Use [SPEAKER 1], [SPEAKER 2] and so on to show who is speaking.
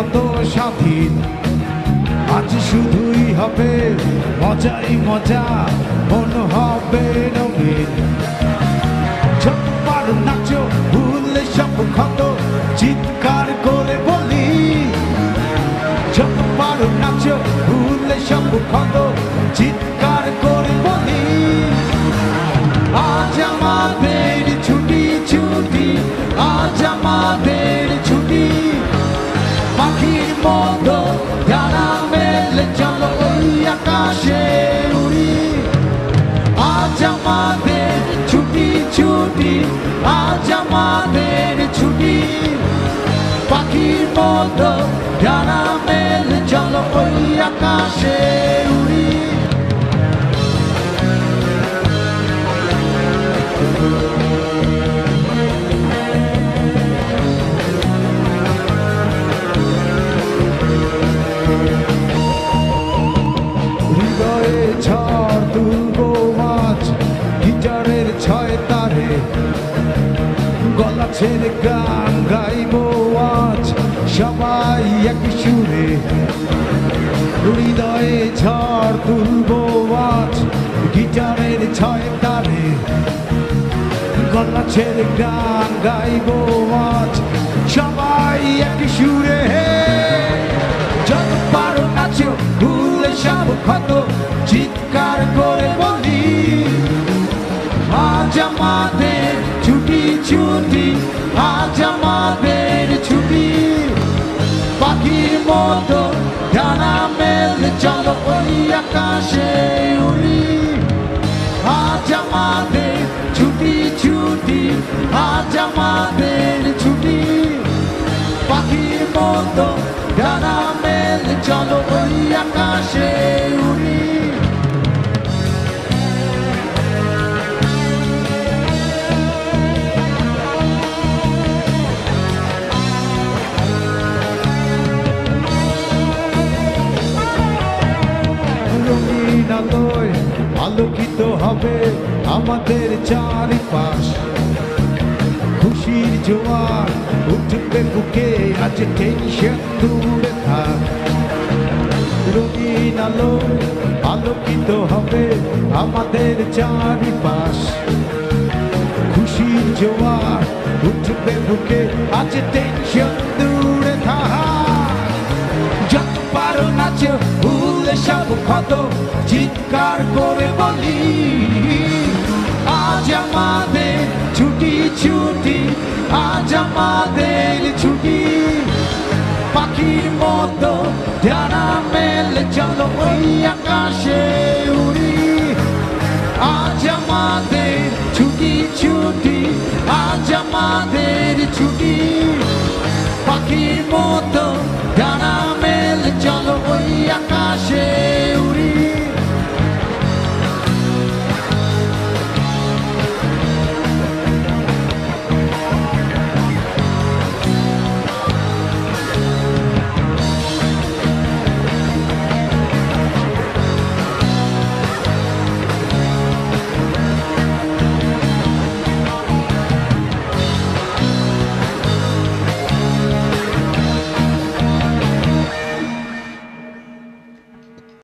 [SPEAKER 1] মতো স্বাধীন। আজ শুধুই হবে মজাই মজা, মন হবে নবীন। যত পারো নাচো, ভুললে সব ক্ষত, চিৎকার করে বলি। যত পারো নাচো, ভুললে সব ক্ষত, চিৎকার করে বলি। আজ আমাদের ছুটি ছুটি, আজ আমাদের ছুটি। পাখির মতো ডানা মেলে চলো ওই আকাশে উড়ি। আজ আমাদের ছুটি ছুটি, আজ আমাদের ছুটি। পাখির মতো ডানা মেলে চলো ওই আকাশে উড়ি। হৃদয়ে ঝড় তুলবো আজ, গিটারের ছয় তারে গলা ছেড়ে গান গাইবো আজ, সবাই এক সুরে। হৃদয়ে ঝড় তুলবো আজ, গিটারের ছয় তারে গলা ছেড়ে গান গাইবো আজ, সবাই এক সুরে। যত পারো নাচো, ভুলে সব ক্ষত, চিৎকার করে বলি। আজ আমাদের ছুটি ছুটি, আজ আমাদের ছুটি। পাখির মতো ডানা মেলে চলো ওই আকাশে উড়ি। আজ আমাদের ছুটি ছুটি, আজ আমাদের ছুটি। পাখির মতো ডানা মেলে চলো ওই আকাশে উড়ি। রঙিন আলোয় আলোকিত হবে আমাদের চারিপাশ। খুশির জোয়ার উঠবে বুকে, আজ টেনশন দূরে থাক। রঙিন আলোয় আলোকিত হবে আমাদের চারিপাশ। খুশির জোয়ার উঠবে বুকে, আজ টেনশন দূরে থাক। যত পারো নাচো, ভুলে সব ক্ষত, চিৎকার করে বলি। আজ আমাদের ছুটি ছুটি, আজ আমাদের ছুটি। পাখির মতো ডানা মেলে চলো ওই আকাশে উড়ি। আজ আমাদের ছুটি ছুটি, আজ আমাদের ছুটি। পাখির মতো